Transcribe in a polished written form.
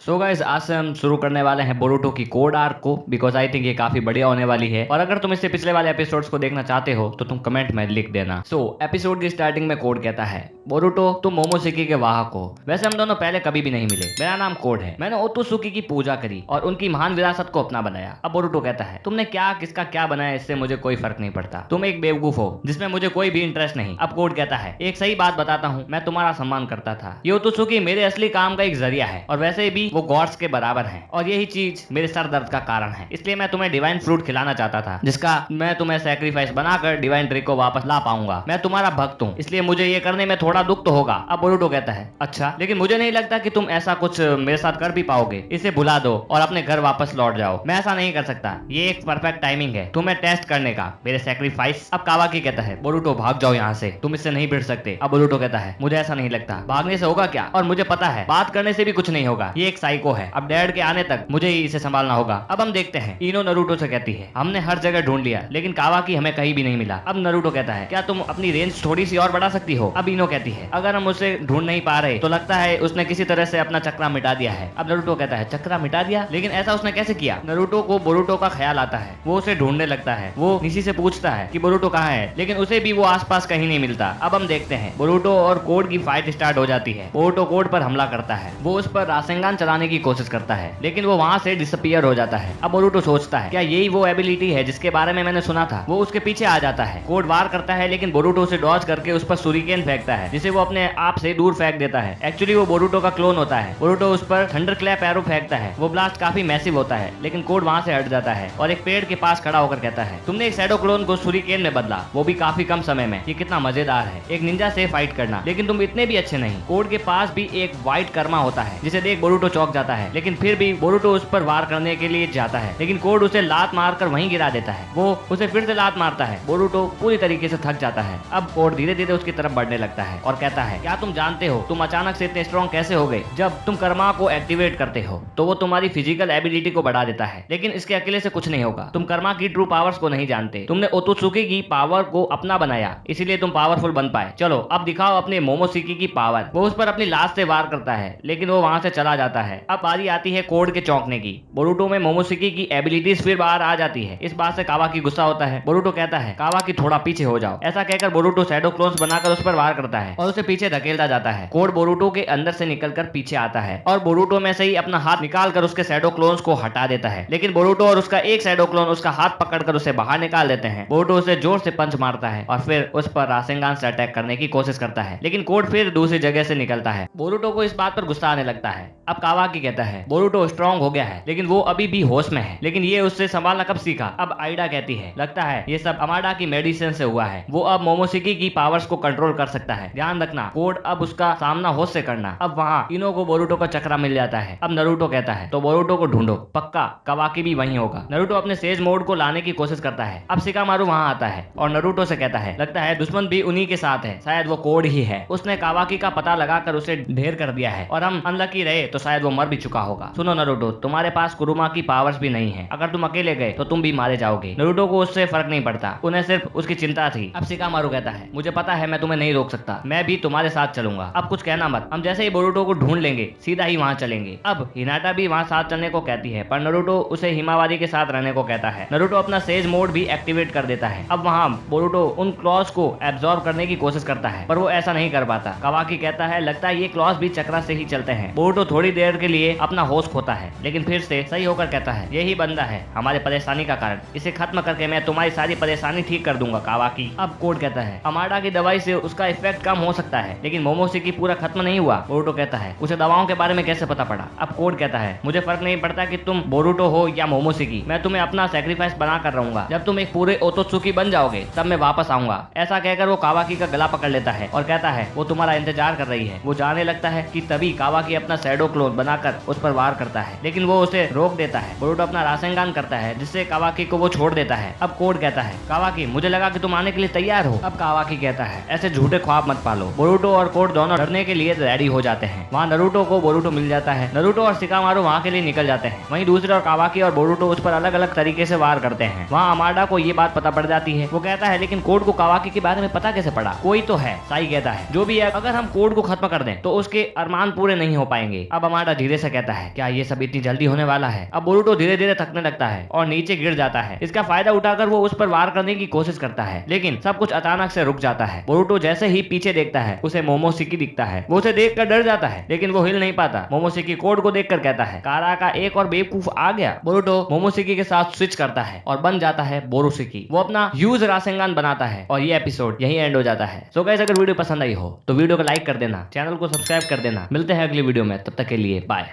So guys आज से हम शुरू करने वाले हैं बोरुटो की कोड आर्क को, बिकॉज आई थिंक ये काफी बढ़िया होने वाली है। और अगर तुम इससे पिछले वाले एपिसोड्स को देखना चाहते हो तो तुम कमेंट में लिख देना। एपिसोड की स्टार्टिंग में कोड कहता है, बोरुटो तुम मोमोशिकी के वाहक हो। वैसे हम दोनों पहले कभी भी नहीं मिले। मेरा नाम कोड है। मैंने ओत्सुकी की पूजा करी और उनकी महान विरासत को अपना बनाया। अब बोरुटो कहता है, तुमने क्या किसका क्या बनाया इससे मुझे कोई फर्क नहीं पड़ता। तुम एक बेवकूफ हो जिसमें मुझे कोई भी इंटरेस्ट नहीं। अब कोड कहता है, एक सही बात बताता हूँ, मैं तुम्हारा सम्मान करता था। ये ओत्सुकी मेरे असली काम का एक जरिया है और वैसे भी वो गॉड्स के बराबर है और यही चीज मेरे सर दर्द का कारण है। इसलिए मैं तुम्हें डिवाइन फ्रूट खिलाना चाहता था जिसका मैं तुम्हें सैक्रिफाइस बनाकर डिवाइन ट्री को वापस ला पाऊंगा। मैं तुम्हारा भक्त हूँ इसलिए मुझे ये करने में थोड़ा दुख तो होगा। अब बोरुटो कहता है, अच्छा लेकिन मुझे नहीं लगता कि तुम ऐसा कुछ मेरे साथ कर भी पाओगे। इसे भुला दो और अपने घर वापस लौट जाओ। मैं ऐसा नहीं कर सकता। ये एक परफेक्ट टाइमिंग है तुम्हें टेस्ट करने का, मेरे सैक्रिफाइस। अब कावाकी कहता है, बोरुटो भाग जाओ यहाँ से, तुम इससे नहीं भिड़ सकते। अब बोरुटो कहता है, मुझे ऐसा नहीं लगता, भागने से होगा क्या, और मुझे पता है बात करने से भी कुछ नहीं होगा। ये एक साइको है। अब डैड के आने तक मुझे ही इसे संभालना होगा। अब हम देखते हैं इनो नरूटो से कहती है, हमने हर जगह ढूंढ लिया लेकिन कावाकी हमें कहीं भी नहीं मिला। अब नरूटो कहता है, क्या तुम अपनी रेंज थोड़ी सी और बढ़ा सकती हो। अब इनो कहती है, अगर हम उसे ढूंढ नहीं पा रहे तो लगता है उसने किसी तरह से अपना चक्रा मिटा दिया है। अब नरूटो कहता है, चक्रा मिटा दिया, लेकिन ऐसा उसने कैसे किया। नरूटो को बोरुटो का ख्याल आता है। वो उसे ढूंढने लगता है। वो निशी से पूछता है कि बोरुटो कहाँ है, लेकिन उसे भी वो आसपास कहीं नहीं मिलता। अब हम देखते हैं बोरुटो और कोड की फाइट स्टार्ट हो जाती है। बोरुटो कोड पर हमला करता है। वो उस पर रासेंगान चलाने की कोशिश करता है लेकिन वो वहां से डिसअपीयर हो जाता है। अब बोरुटो सोचता है, क्या यही वो एबिलिटी है जिसके बारे में मैंने सुना था। वो उसके पीछे आ जाता है। कोड वार करता है लेकिन बोरुटो उसे डॉज करके उस पर सुरिकेन फेंकता है जिसे वो अपने आप से दूर फेंक देता है। एक्चुअली वो बोरुटो का क्लोन होता है। बोरुटो उस पर थंडर क्लैप एरो फेंकता है। वो ब्लास्ट काफी मैसिव होता है लेकिन कोड वहां से हट जाता है और एक पेड़ के पास खड़ा होकर कहता है, तुमने एक शैडो क्लोन को सुरिकेन में बदला, वो भी काफी कम समय में। ये कितना मजेदार है, एक निंजा से फाइट करना, लेकिन तुम इतने भी अच्छे नहीं। कोड के पास भी एक व्हाइट कर्मा होता है जिसे देख बोरुटो चौंक जाता है, लेकिन फिर भी बोरुटो उस पर वार करने के लिए जाता है लेकिन कोड उसे लात मारकर वहीं गिरा देता है। वो उसे फिर से लात मारता है। बोरुटो पूरी तरीके से थक जाता है। अब कोड धीरे धीरे उसकी तरफ बढ़ने लगता है और कहता है, क्या तुम जानते हो तुम अचानक से इतने स्ट्रॉन्ग कैसे हो गए। जब तुम कर्मा को एक्टिवेट करते हो तो वो तुम्हारी फिजिकल एबिलिटी को बढ़ा देता है, लेकिन इसके अकेले से कुछ नहीं होगा। तुम कर्मा की ट्रू पावर्स को नहीं जानते। तुमने ओत्सुकी की पावर को अपना बनाया, इसीलिए तुम पावरफुल बन पाए। चलो अब दिखाओ अपने मोमोशिकी की पावर। वो उस पर अपनी लाश से वार करता है लेकिन वो वहां से चला जाता है। अब बारी आती है कोड के चौंकने की। बोरुटो में मोमोशिकी की एबिलिटीज फिर बाहर आ जाती है। इस बात से कावाकी गुस्सा होता है। बोरुटो कहता है, कावाकी थोड़ा पीछे हो जाओ। ऐसा कहकर बोरुटो शैडो क्लोन्स बनाकर उस पर वार करता है और उसे पीछे धकेलता जाता है। कोड बोरुटो के अंदर से निकलकर पीछे आता है और बोरुटो में से ही अपना हाथ निकालकर उसके शैडो क्लोन्स को हटा देता है, लेकिन बोरुटो और उसका एक शैडो क्लोन उसका हाथ पकड़कर उसे बाहर निकाल देते हैं। बोरुटो उसे जोर से पंच मारता है और फिर उस पर रासेंगान से अटैक करने की कोशिश करता है, लेकिन कोड फिर दूसरी जगह से निकलता है। बोरुटो को इस बात पर गुस्सा आने लगता है। अब कावाकी कहता है, बोरुटो स्ट्रॉन्ग हो गया है लेकिन वो अभी भी होश में है, लेकिन ये उससे संभालना कब सीखा। अब आइडा कहती है, लगता है ये सब अमाडा की मेडिसिन से हुआ है। वो अब मोमोशिकी की पावर्स को कंट्रोल कर सकता है। ध्यान रखना कोड, अब उसका सामना होश से करना। अब वहाँ इनो को बोरुटो का चक्रा मिल जाता है। अब नरूटो कहता है, तो बोरुटो को ढूंढो, पक्का कावाकी भी वहीं होगा। नरूटो अपने सेज मोड को लाने की कोशिश करता है। अब शिकामारू वहाँ आता है और नरूटो से कहता है, लगता है दुश्मन भी उन्हीं के साथ है, शायद वो कोड ही है। उसने कावाकी का पता लगाकर उसे ढेर कर दिया है और हम अनलकी रहे तो शायद वो मर भी चुका होगा। सुनो नरूटो, तुम्हारे पास कुरुमा की पावर्स भी नहीं है। अगर तुम अकेले गए तो तुम भी मारे जाओगे। नरूटो को उससे फर्क नहीं पड़ता, उन्हें सिर्फ उसकी चिंता थी। अब शिकामारू कहता है, मुझे पता है मैं तुम्हें नहीं रोक सकता, मैं भी तुम्हारे साथ चलूंगा। अब कुछ कहना मत, हम जैसे ही बोरुटो को ढूंढ लेंगे सीधा ही वहाँ चलेंगे। अब हिनाटा भी वहाँ साथ चलने को कहती है पर नरूटो उसे हिमावारी के साथ रहने को कहता है। नरूटो अपना सेज मोड भी एक्टिवेट कर देता है। अब वहाँ बोरुटो उन क्लॉज को एब्जॉर्ब करने की कोशिश करता है पर वो ऐसा नहीं कर पाता। कावाकी कहता है, लगता है ये क्लॉज भी चक्रा से ही चलते हैं। बोरुटो थोड़ी देर के लिए अपना होश खोता है लेकिन फिर से सही होकर कहता है, यही बंदा है हमारे परेशानी का कारण, इसे खत्म करके मैं तुम्हारी सारी परेशानी ठीक कर दूंगा कावाकी। अब कोड कहता है, अमाडा की दवाई से उसका इफेक्ट कम हो सकता है लेकिन मोमोशिकी पूरा खत्म नहीं हुआ। बोरुटो कहता है, उसे दवाओं के बारे में कैसे पता पड़ा। अब कोड कहता है, मुझे फर्क नहीं पड़ता कि तुम बोरुटो हो या मोमोशिकी, मैं तुम्हें अपना सैक्रिफाइस बना कर रहूंगा। जब तुम एक पूरे ओत्सुकी बन जाओगे तब मैं वापस आऊंगा। ऐसा कहकर वो कावाकी का गला पकड़ लेता है और कहता है वो तुम्हारा इंतजार कर रही है। वो जाने लगता है कि तभी कावाकी अपना शैडो क्लोन बनाकर उस पर वार करता है लेकिन वो उसे रोक देता है। बोरुटो अपना रासेंगान करता है जिससे कावाकी को वो छोड़ देता है। अब कोड कहता है, कावाकी मुझे लगा कि तुम आने के लिए तैयार हो। अब कावाकी कहता है, ऐसे झूठे ख्वाब मत पालो। बोरुटो और कोड दोनों लड़ने के लिए रेडी हो जाते हैं। वहाँ नरूटो को बोरुटो मिल जाता है। नरूटो और शिकामारू वहाँ के लिए निकल जाते हैं। वहीं दूसरे और कावाकी और बोरुटो उस पर अलग अलग तरीके से वार करते हैं। वहाँ अमाडा को ये बात पता पड़ जाती है। वो कहता है, लेकिन कोड को कावाकी के बारे में पता कैसे पड़ा। कोई तो है। साई कहता है, जो भी है, अगर हम कोड को खत्म कर दें तो उसके अरमान पूरे नहीं हो पाएंगे। अब अमाडा धीरे से कहता है, क्या ये सब इतनी जल्दी होने वाला है? अब बोरुटो धीरे धीरे थकने लगता है और नीचे गिर जाता है। इसका फायदा उठाकर वो उस पर वार करने की कोशिश करता है, लेकिन सब कुछ अचानक से रुक जाता है। बोरुटो जैसे ही पीछे देखता है उसे मोमोशिकी दिखता है। वो उसे देखकर डर जाता है, लेकिन वो हिल नहीं पाता। मोमोशिकी कोड को देखकर कहता है, कारा का एक और बेवकूफ आ गया। बोरुटो मोमोशिकी के साथ स्विच करता है और बन जाता है बोरोशिकी। वो अपना यूज रासेंगान बनाता है और ये एपिसोड यही एंड हो जाता है। सो गाइस, अगर वीडियो पसंद आई हो तो वीडियो को लाइक कर देना, चैनल को सब्सक्राइब कर देना। मिलते हैं अगली वीडियो में, तब तक के लिए बाय।